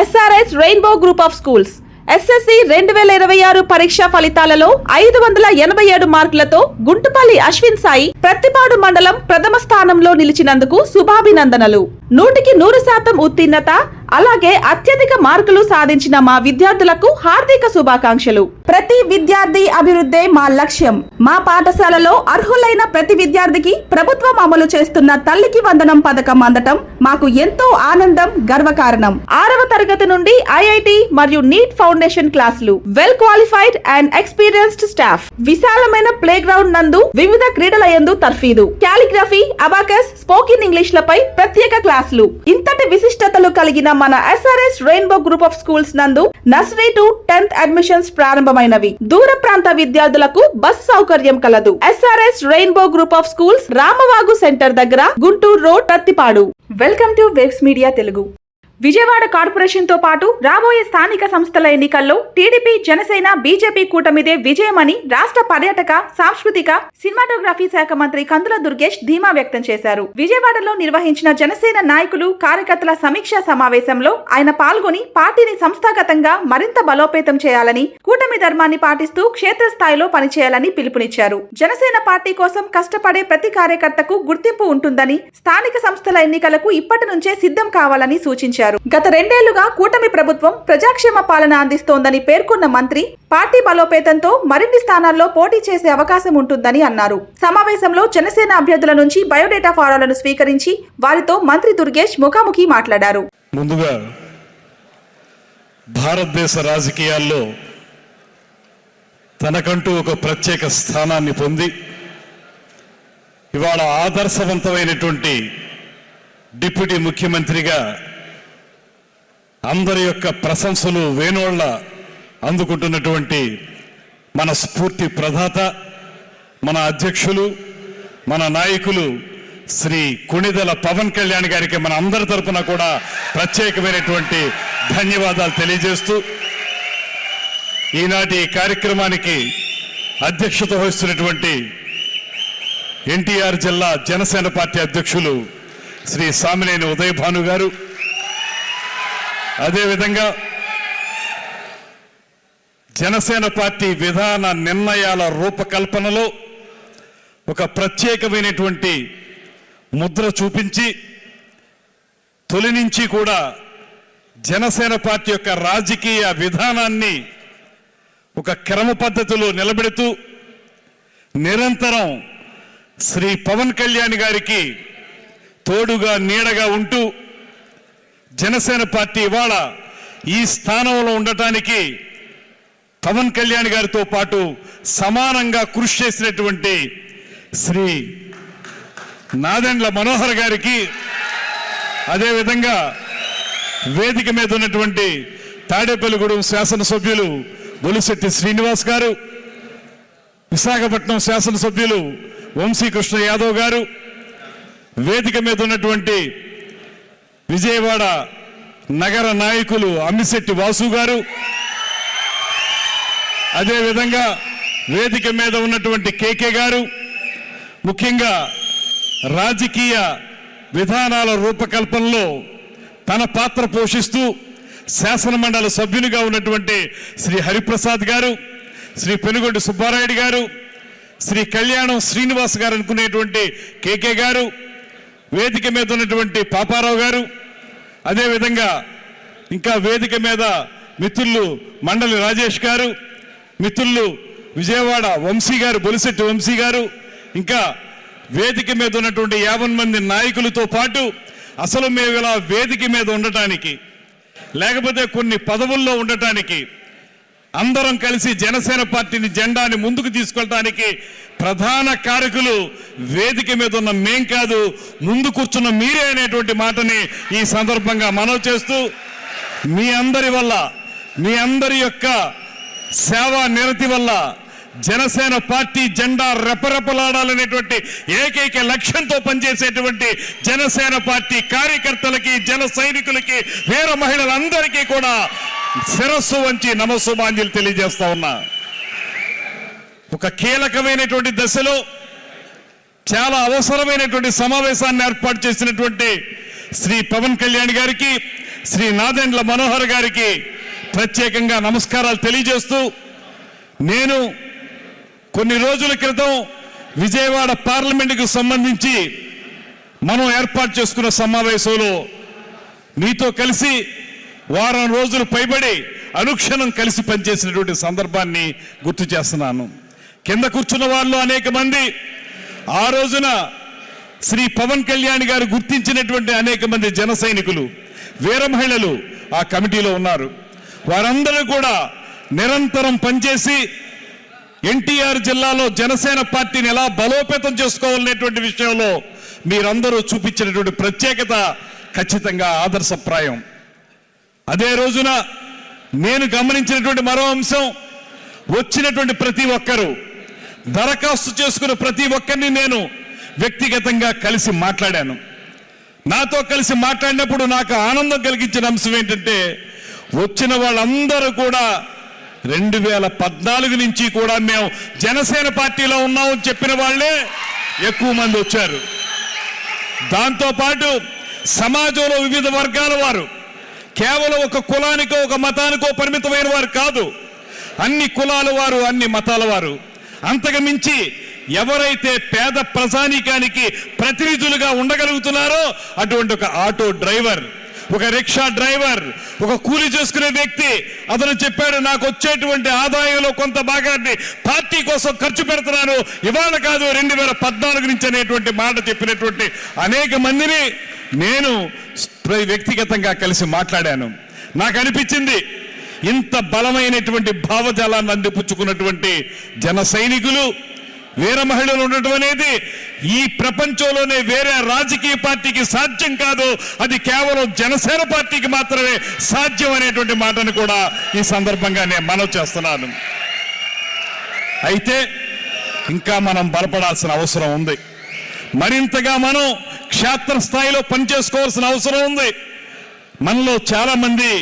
SRS Rainbow Group of Schools SSC 2026 పరీక్ష ఫలితాలలో 587 మార్కులతో గుంటుపల్లి అశ్విన్ సాయి ప్రతిపాడు మండలం ప్రథమ స్థానంలో నిలిచినందుకు శుభాభినందనలు. 100% ఉత్తీర్ణత అలాగే అత్యధిక మార్కులు సాధించిన మా విద్యార్థులకు హార్దిక శుభాకాంక్షలు. ప్రతి విద్యార్థి అభివృద్ధే మా లక్ష్యం. మా పాఠశాలలో అర్హులైన ప్రతి విద్యార్థికి ప్రభుత్వం అమలు చేస్తున్న తల్లికి వందనం పథకం అందటం మాకు ఎంతో ఆనందం, గర్వకారణం. 6వ తరగతి నుండి IIT మరియు నీట్ ఫౌండేషన్ క్లాసులు, well qualified and experienced staff, విశాలమైన ప్లే గ్రౌండ్ నందు వివిధ క్రీడల యందు తర్ఫీదు, కాలిగ్రఫీ, అబాకస్, స్పోకెన్ ఇంగ్లీష్ లపై ప్రత్యేక క్లాసులు. ఇంతటి విశిష్టతలు కలిగిన మన SRS rainbow group of schools నందు నర్సరీ టు 10th అడ్మిషన్స్ ప్రారంభమైనవి. దూర ప్రాంత విద్యార్థులకు బస్ సౌకర్యం కలదు. SRS rainbow group of schools Ramavagu centre దగ్గర, Guntur road, Prathipadu. Welcome to waves media Telugu. Vijayawada corporation తో పాటు రాబోయే స్థానిక సంస్థల ఎన్నికల్లో టీడీపీ, జనసేన, బీజేపీ కూటమిదే విజయమని రాష్ట్ర పర్యాటక, సాంస్కృతిక, సినిమాటోగ్రఫీ శాఖ మంత్రి కందుల దుర్గేష్ ధీమా వ్యక్తం చేశారు. విజయవాడలో నిర్వహించిన జనసేన నాయకులు, కార్యకర్తల సమీక్షా సమావేశంలో ఆయన పాల్గొని పార్టీని సంస్థాగతంగా మరింత బలోపేతం చేయాలని, కూటమి ధర్మాన్ని పాటిస్తూ క్షేత్రస్థాయిలో పనిచేయాలని పిలుపునిచ్చారు. జనసేన పార్టీ కోసం కష్టపడే ప్రతి కార్యకర్తకు గుర్తింపు ఉంటుందని, స్థానిక సంస్థల ఎన్నికలకు ఇప్పటి నుంచే సిద్ధం కావాలని సూచించారు. గత 2 ఏళ్లుగా కూటమి ప్రభుత్వం ప్రజాక్షేమ పాలన అందిస్తోందని పేర్కొన్న మంత్రి, పార్టీ బలోపేతంతో మరిన్ని స్థానాల్లో పోటీ చేసే అవకాశం ఉంటుందని అన్నారు. సమావేశంలో జనసేన అభ్యర్థుల నుంచి బయోడేటా ఫారాలను స్వీకరించి వారితో మంత్రి దుర్గేష్ ముఖాముఖి మాట్లాడారు. ముందుగా భారతదేశ రాజకీయాల్లో తనకంటూ ఒక ప్రత్యేక స్థానాన్ని పొంది ఇవాళ ఆదర్శవంతమైనటువంటి డిప్యూటీ ముఖ్యమంత్రిగా అందరి యొక్క ప్రశంసలు వేణోళ్ల అందుకుంటున్నటువంటి మన స్ఫూర్తి ప్రదాత, మన అధ్యక్షులు, మన నాయకులు శ్రీ కొణిదెల పవన్ కళ్యాణ్ గారికి మన అందరి తరపున కూడా ప్రత్యేకమైనటువంటి ధన్యవాదాలు తెలియజేస్తూ, ఈనాటి కార్యక్రమానికి అధ్యక్షత వహిస్తున్నటువంటి ఎన్టీఆర్ జిల్లా జనసేన పార్టీ అధ్యక్షులు శ్రీ సామినేని ఉదయభాను గారు, అదేవిధంగా జనసేన పార్టీ విధాన నిర్ణయాల రూపకల్పనలో ఒక ప్రత్యేకమైనటువంటి ముద్ర చూపించి తొలి నుంచి కూడా జనసేన పార్టీ యొక్క రాజకీయ విధానాన్ని ఒక క్రమ పద్ధతిలో నిలబెడుతూ నిరంతరం శ్రీ పవన్ కళ్యాణ్ గారికి తోడుగా, నీడగా ఉంటూ జనసేన పార్టీ ఇవాళ ఈ స్థానంలో ఉండటానికి పవన్ కళ్యాణ్ గారితో పాటు సమానంగా కృషి చేసినటువంటి శ్రీ నాదెండ్ల మనోహర్ గారికి, అదేవిధంగా వేదిక మీద ఉన్నటువంటి తాడేపల్లిగూడెం శాసనసభ్యులు బొలిశెట్టి శ్రీనివాస్ గారు, విశాఖపట్నం శాసనసభ్యులు వంశీకృష్ణ యాదవ్ గారు, వేదిక మీద ఉన్నటువంటి విజయవాడ నగర నాయకులు అమ్మిశెట్టి వాసు గారు, అదేవిధంగా వేదిక మీద ఉన్నటువంటి కేకే గారు, ముఖ్యంగా రాజకీయ విధానాల రూపకల్పనలో తన పాత్ర పోషిస్తూ శాసనమండలి సభ్యులుగా ఉన్నటువంటి శ్రీ హరిప్రసాద్ గారు, శ్రీ పెనుగొండ సుబ్బారాయుడు గారు, శ్రీ కళ్యాణం శ్రీనివాస్ గారు అనుకునేటువంటి కేకే గారు, వేదిక మీద ఉన్నటువంటి పాపారావు గారు, అదేవిధంగా ఇంకా వేదిక మీద మిత్రులు మండలి రాజేష్ గారు, మిత్రులు విజయవాడ వంశీ గారు, బొలిశెట్టి వంశీ గారు, ఇంకా వేదిక మీద ఉన్నటువంటి 50 మంది నాయకులతో పాటు అసలు మేము ఇలా వేదిక మీద ఉండటానికి, లేకపోతే కొన్ని పదవుల్లో ఉండటానికి, అందరం కలిసి జనసేన పార్టీని జెండాని ముందుకు తీసుకెళ్ళడానికి ప్రధాన కారకులు వేదిక మీద ఉన్న మేం కాదు, ముందు కూర్చున్న మీరే అనేటువంటి మాటని ఈ సందర్భంగా మనవి చేస్తూ, మీ అందరి వల్ల, మీ అందరి యొక్క సేవా నిరతి వల్ల జనసేన పార్టీ జెండా రెపరెపలాడాలనేటువంటి ఏకైక లక్ష్యంతో పనిచేసేటువంటి జనసేన పార్టీ కార్యకర్తలకి, జన సైనికులకి, వీర మహిళలందరికీ కూడా శిరస్సు వంచి నమస్సుమాంజలి తెలియజేస్తా ఉన్నా. ఒక కీలకమైనటువంటి దశలో చాలా అవసరమైనటువంటి సమావేశాన్ని ఏర్పాటు చేసినటువంటి శ్రీ పవన్ కళ్యాణ్ గారికి, శ్రీ నాదెండ్ల మనోహర్ గారికి ప్రత్యేకంగా నమస్కారాలు తెలియజేస్తూ, నేను కొన్ని రోజుల క్రితం విజయవాడ పార్లమెంటుకు సంబంధించి మనం ఏర్పాటు చేసుకున్న సమావేశంలో మీతో కలిసి వారం రోజులు పైబడి అనుక్షణం కలిసి పనిచేసినటువంటి సందర్భాన్ని గుర్తు చేస్తున్నాను. కింద కూర్చున్న వాళ్ళు అనేక మంది ఆ రోజున శ్రీ పవన్ కళ్యాణ్ గారు గుర్తించినటువంటి అనేక మంది జన సైనికులు, వీర మహిళలు ఆ కమిటీలో ఉన్నారు. వారందరూ కూడా నిరంతరం పనిచేసి ఎన్టీఆర్ జిల్లాలో జనసేన పార్టీని ఎలా బలోపేతం చేసుకోవాలనేటువంటి విషయంలో మీరందరూ చూపించినటువంటి ప్రత్యేకత ఖచ్చితంగా ఆదర్శప్రాయం. అదే రోజున నేను గమనించినటువంటి మరో అంశం, వచ్చినటువంటి ప్రతి ఒక్కరూ, దరఖాస్తు చేసుకున్న ప్రతి ఒక్కరిని నేను వ్యక్తిగతంగా కలిసి మాట్లాడాను. నాతో కలిసి మాట్లాడినప్పుడు నాకు ఆనందం కలిగించిన అంశం ఏంటంటే, వచ్చిన వాళ్ళందరూ కూడా 2014 నుంచి కూడా మేము జనసేన పార్టీలో ఉన్నామని చెప్పిన వాళ్ళే ఎక్కువ మంది వచ్చారు. దాంతోపాటు సమాజంలో వివిధ వర్గాల వారు, కేవలం ఒక కులానికో ఒక మతానికో పరిమితమైన వారు కాదు, అన్ని కులాల వారు, అన్ని మతాల వారు, అంతకు మించి ఎవరైతే పేద ప్రజానీకానికి ప్రతినిధులుగా ఉండగలుగుతున్నారో అటువంటి ఒక ఆటో డ్రైవర్, ఒక రిక్షా డ్రైవర్, ఒక కూలి చేసుకునే వ్యక్తి, అతను చెప్పాడు, నాకు వచ్చేటువంటి ఆదాయంలో కొంత భాగాన్ని పార్టీ కోసం ఖర్చు పెడుతున్నాను, ఇవాళ కాదు 2014 నుంచి అనేటువంటి మాట చెప్పినటువంటి అనేక మందిని నేను వ్యక్తిగతంగా కలిసి మాట్లాడాను. నాకు అనిపించింది, ఇంత బలమైనటువంటి భావజాలాన్ని అందిపుచ్చుకున్నటువంటి జన సైనికులు, వీర మహిళలు ఉండటం అనేది ఈ ప్రపంచంలోనే వేరే రాజకీయ పార్టీకి సాధ్యం కాదు, అది కేవలం జనసేన పార్టీకి మాత్రమే సాధ్యం అనేటువంటి మాటను కూడా ఈ సందర్భంగా నేను మనవి చేస్తున్నాను. అయితే ఇంకా మనం బలపడాల్సిన అవసరం ఉంది. మరింతగా మనం క్షేత్రస్థాయిలో పనిచేసుకోవాల్సిన అవసరం ఉంది. మనలో చాలా మంది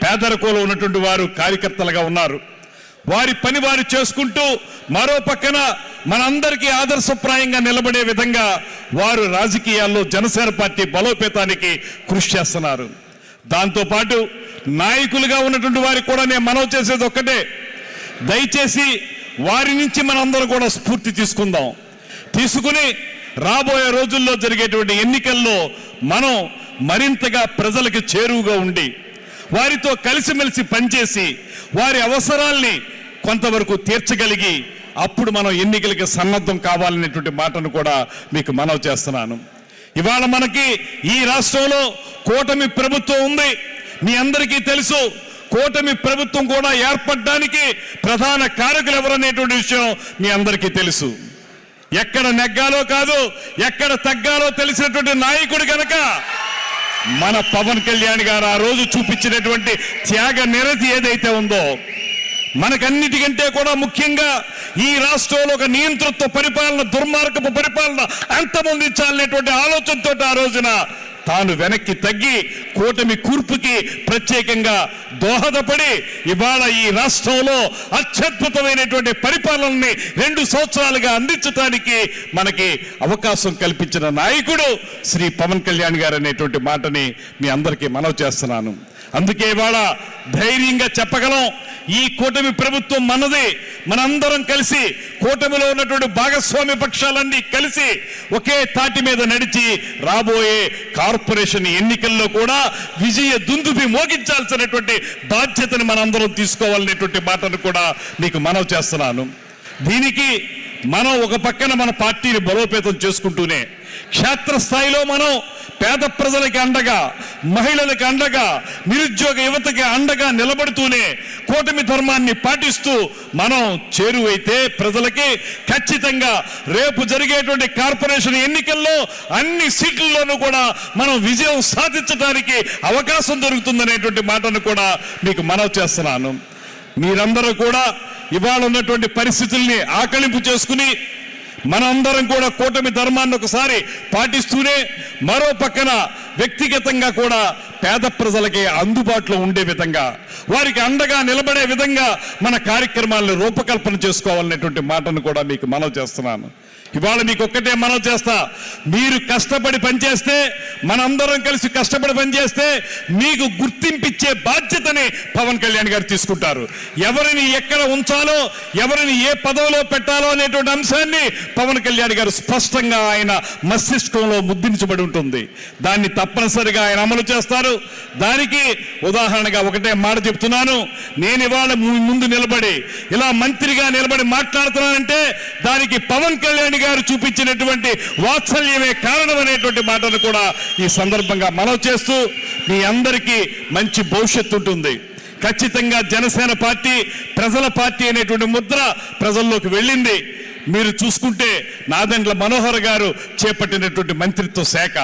పేదరికంలో ఉన్నటువంటి వారు కార్యకర్తలుగా ఉన్నారు. వారి పని వారు చేసుకుంటూ మరో పక్కన మనందరికీ ఆదర్శప్రాయంగా నిలబడే విధంగా వారు రాజకీయాల్లో జనసేన పార్టీ బలోపేతానికి కృషి చేస్తున్నారు. దాంతోపాటు నాయకులుగా ఉన్నటువంటి వారికి కూడా నేను మనవి చేసేది ఒక్కటే, దయచేసి వారి నుంచి మనందరం కూడా స్ఫూర్తి తీసుకుని రాబోయే రోజుల్లో జరిగేటువంటి ఎన్నికల్లో మనం మరింతగా ప్రజలకు చేరువుగా ఉండి వారితో కలిసిమెలిసి పనిచేసి వారి అవసరాల్ని కొంతవరకు తీర్చగలిగి అప్పుడు మనం ఎన్నికలకి సన్నద్ధం కావాలనేటువంటి మాటను కూడా మీకు మనవి చేస్తున్నాను. ఇవాళ మనకి ఈ రాష్ట్రంలో కూటమి ప్రభుత్వం ఉంది. మీ అందరికీ తెలుసు, కూటమి ప్రభుత్వం కూడా ఏర్పడడానికి ప్రధాన కారకులు ఎవరనేటువంటి విషయం మీ అందరికీ తెలుసు. ఎక్కడ నెగ్గాలో కాదు, ఎక్కడ తగ్గాలో తెలిసినటువంటి నాయకుడు కనుక మన పవన్ కళ్యాణ్ గారు ఆ రోజు చూపించినటువంటి త్యాగ నిరతి ఏదైతే ఉందో, మనకన్నిటికంటే కూడా ముఖ్యంగా ఈ రాష్ట్రంలో ఒక నియంతృత్వ పరిపాలన, దుర్మార్గపు పరిపాలన అంతమొందించాలనేటువంటి ఆలోచనతో ఆ రోజున తాను వెనక్కి తగ్గి కూటమి కూర్పుకి ప్రత్యేకంగా దోహదపడి ఇవాళ ఈ రాష్ట్రంలో అత్యద్భుతమైనటువంటి పరిపాలనని 2 సంవత్సరాలుగా అందించడానికి మనకి అవకాశం కల్పించిన నాయకుడు శ్రీ పవన్ కళ్యాణ్ గారు అనేటువంటి మాటని మీ అందరికీ మనవి చేస్తున్నాను. అందుకే ఇవాళ ధైర్యంగా చెప్పగలం, ఈ కూటమి ప్రభుత్వం మనది. మనందరం కలిసి కూటమిలో ఉన్నటువంటి భాగస్వామ్య పక్షాలన్నీ కలిసి ఒకే తాటి మీద నడిచి రాబోయే కార్పొరేషన్ ఎన్నికల్లో కూడా విజయ దుందుబి మోగించాల్సినటువంటి బాధ్యతను మనందరం తీసుకోవాలనేటువంటి మాటను కూడా మీకు మనవి చేస్తున్నాను. దీనికి మనం ఒక పక్కన మన పార్టీని బలోపేతం చేసుకుంటూనే క్షేత్రస్థాయిలో మనం పేద ప్రజలకి అండగా, మహిళలకు అండగా, నిరుద్యోగ యువతకి అండగా నిలబడుతూనే కూటమి ధర్మాన్ని పాటిస్తూ మనం చేరువైతే ప్రజలకి ఖచ్చితంగా రేపు జరిగేటువంటి కార్పొరేషన్ ఎన్నికల్లో అన్ని సీట్లలోనూ కూడా మనం విజయం సాధించడానికి అవకాశం దొరుకుతుందనేటువంటి మాటను కూడా మీకు మనవి చేస్తున్నాను. మీరందరూ కూడా ఇవాళ ఉన్నటువంటి పరిస్థితుల్ని ఆకలింపు చేసుకుని మనందరం కూడా కూటమి ధర్మాన్ని ఒకసారి పాటిస్తూనే మరో పక్కన వ్యక్తిగతంగా కూడా పేద ప్రజలకి అందుబాటులో ఉండే విధంగా, వారికి అండగా నిలబడే విధంగా మన కార్యక్రమాలను రూపకల్పన చేసుకోవాలనేటువంటి మాటను కూడా మీకు మనవి చేస్తున్నాను. ఇవాళ మీకు ఒక్కటే మనవి చేస్తా, మీరు కష్టపడి పనిచేస్తే, మనందరం కలిసి కష్టపడి పనిచేస్తే మీకు గుర్తింపిచ్చే బాధ్యతని పవన్ కళ్యాణ్ గారు తీసుకుంటారు. ఎవరిని ఎక్కడ ఉంచాలో, ఎవరిని ఏ పదవిలో పెట్టాలో అనేటువంటి అంశాన్ని పవన్ కళ్యాణ్ గారు స్పష్టంగా ఆయన మస్తిష్కంలో ముద్రించబడి ఉంటుంది. దాన్ని తప్పనిసరిగా ఆయన అమలు చేస్తారు. దానికి ఉదాహరణగా ఒకటే మాట చెప్తున్నాను. నేను ఇవాళ ముందు నిలబడి ఇలా మంత్రిగా నిలబడి మాట్లాడుతున్నానంటే దానికి పవన్ కళ్యాణ్ గారు చూపించినటువంటి వాత్సల్యమే కారణం అనేటువంటి మాటను కూడా ఈ సందర్భంగా మనవి చేస్తూ, మీ అందరికీ మంచి భవిష్యత్తు ఉంటుంది. ఖచ్చితంగా జనసేన పార్టీ ప్రజల పార్టీ అనేటువంటి ముద్ర ప్రజల్లోకి వెళ్ళింది. మీరు చూసుకుంటే నాదెండ్ల మనోహర్ గారు చేపట్టినటువంటి మంత్రిత్వ శాఖ,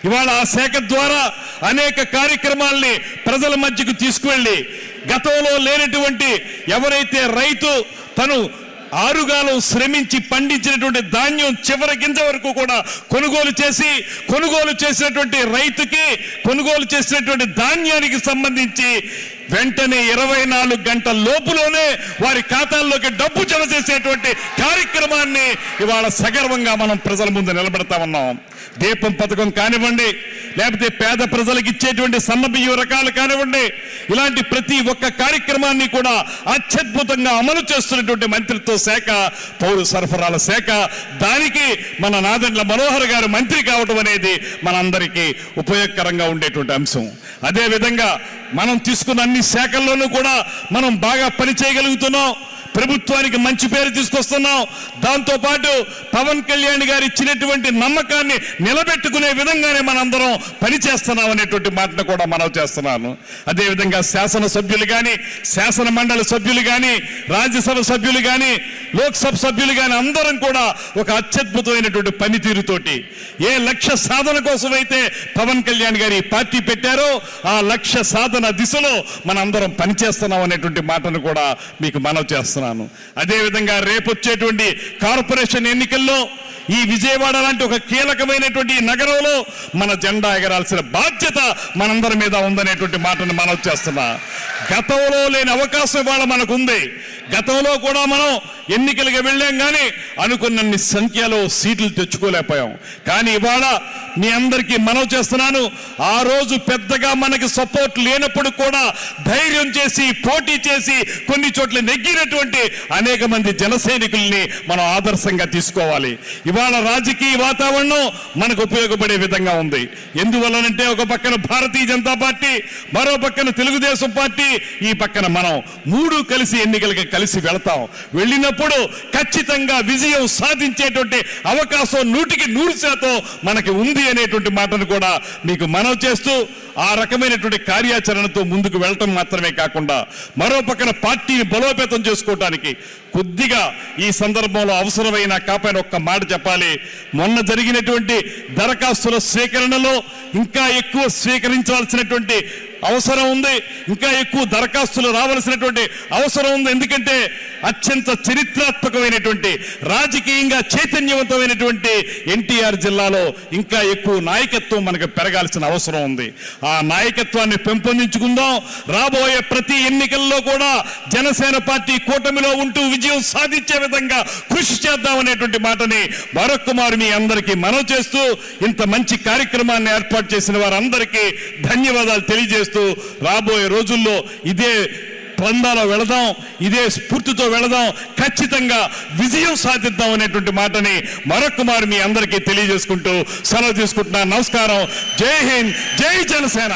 ఇవాళ ఆ శాఖ ద్వారా అనేక కార్యక్రమాల్ని ప్రజల మధ్యకు తీసుకువెళ్ళి, గతంలో లేనటువంటి ఎవరైతే రైతు తను ఆరుగాలం శ్రమించి పండించినటువంటి ధాన్యం చివరి గింజ వరకు కూడా కొనుగోలు చేసినటువంటి రైతుకి, కొనుగోలు చేసినటువంటి ధాన్యానికి సంబంధించి వెంటనే 24 గంటల లోపులోనే వారి ఖాతాల్లోకి డబ్బు జమ చేసేటువంటి కార్యక్రమాన్ని ఇవాళ సగర్వంగా మనం ప్రజల ముందు నిలబెడతా ఉన్నాం. దీపం పథకం కానివ్వండి, లేకపోతే పేద ప్రజలకు ఇచ్చేటువంటి సన్నబియ్యం రకాలు కానివ్వండి, ఇలాంటి ప్రతి ఒక్క కార్యక్రమాన్ని కూడా అత్యద్భుతంగా అమలు చేస్తున్నటువంటి మంత్రిత్వ శాఖ పౌర సరఫరాల శాఖ. దానికి మన నాదెండ్ల మనోహర్ గారు మంత్రి కావడం అనేది మనందరికీ ఉపయోగకరంగా ఉండేటువంటి అంశం. అదేవిధంగా మనం తీసుకున్న అన్ని శాఖల్లోనూ కూడా మనం బాగా పని చేయగలుగుతున్నాం. ప్రభుత్వానికి మంచి పేరు తీసుకొస్తున్నాం. దాంతోపాటు పవన్ కళ్యాణ్ గారు ఇచ్చినటువంటి నమ్మకాన్ని నిలబెట్టుకునే విధంగానే మనందరం పనిచేస్తున్నాం అనేటువంటి మాటను కూడా మనవి చేస్తున్నాను. అదేవిధంగా శాసనసభ్యులు కానీ, శాసన మండలి సభ్యులు కానీ, రాజ్యసభ సభ్యులు కానీ, లోక్సభ సభ్యులు కానీ అందరం కూడా ఒక అత్యద్భుతమైనటువంటి పనితీరుతోటి ఏ లక్ష్య సాధన కోసమైతే పవన్ కళ్యాణ్ గారు ఈ పార్టీ పెట్టారో ఆ లక్ష్య సాధన దిశలో మనందరం పనిచేస్తున్నాం అనేటువంటి మాటను కూడా మీకు మనవి చేస్తున్నాను. అదేవిధంగా రేపొచ్చేటువంటి కార్పొరేషన్ ఎన్నికల్లో ఈ విజయవాడ లాంటి ఒక కీలకమైనటువంటి నగరంలో మన జెండా ఎగరాల్సిన బాధ్యత మనందరి మీద ఉందనేటువంటి మాటను మనవి చేస్తున్నా. గతంలో లేని అవకాశం ఇవాళ మనకు ఉంది. గతంలో కూడా మనం ఎన్నికలుగా వెళ్ళాం కానీ అనుకున్నన్ని సంఖ్యలో సీట్లు తెచ్చుకోలేకపోయాం. కానీ ఇవాళ మీ అందరికీ మనవి చేస్తున్నాను, ఆ రోజు పెద్దగా మనకి సపోర్ట్ లేనప్పుడు కూడా ధైర్యం చేసి పోటీ చేసి కొన్ని చోట్ల నెగ్గినటువంటి అనేక మంది జన సైనికుల్ని మనం ఆదర్శంగా తీసుకోవాలి. ఇవాళ రాజకీయ వాతావరణం మనకు ఉపయోగపడే విధంగా ఉంది. ఎందువల్లనంటే ఒక పక్కన భారతీయ జనతా పార్టీ, మరో పక్కన తెలుగుదేశం పార్టీ, ఈ పక్కన మనం మూడు కలిసి ఎన్నికలకి కలిసి వెళతాం. వెళ్ళినప్పుడు ఖచ్చితంగా విజయం సాధించేటువంటి అవకాశం 100% మనకి ఉంది అనేటువంటి మాటను కూడా మీకు మనవి చేస్తూ, ఆ రకమైనటువంటి కార్యాచరణతో ముందుకు వెళ్ళటం మాత్రమే కాకుండా మరో పక్కన పార్టీని బలోపేతం చేసుకోవటానికి కొద్దిగా ఈ సందర్భంలో అవసరమైన కాపాయిన ఒక్క మాట చెప్పాలి. మొన్న జరిగినటువంటి దరఖాస్తుల స్వీకరణలో ఇంకా ఎక్కువ స్వీకరించాల్సినటువంటి అవసరం ఉంది. ఇంకా ఎక్కువ దరఖాస్తులు రావాల్సినటువంటి అవసరం ఉంది. ఎందుకంటే అత్యంత చరిత్రాత్మకమైనటువంటి రాజకీయంగా చైతన్యవంతమైనటువంటి ఎన్టీఆర్ జిల్లాలో ఇంకా ఎక్కువ నాయకత్వం మనకు పెరగాల్సిన అవసరం ఉంది. ఆ నాయకత్వాన్ని పెంపొందించుకుందాం. రాబోయే ప్రతి ఎన్నికల్లో కూడా జనసేన పార్టీ కూటమిలో ఉంటూ విజయం సాధించే విధంగా కృషి చేద్దాం అనేటువంటి మాటని మరొక్కమారు మీ అందరికీ మనవి చేస్తూ, ఇంత మంచి కార్యక్రమాన్ని ఏర్పాటు చేసిన వారందరికీ ధన్యవాదాలు తెలియజేస్తూ, రాబోయే రోజుల్లో ఇదే పందాలో వెళదాం, ఇదే స్ఫూర్తితో వెళదాం, ఖచ్చితంగా విజయం సాధిద్దాం అనేటువంటి మాటని మరొక్కమారు మీ అందరికీ తెలియజేసుకుంటూ సెలవు తీసుకుంటున్నాను. నమస్కారం. జై హింద్, జై జనసేన.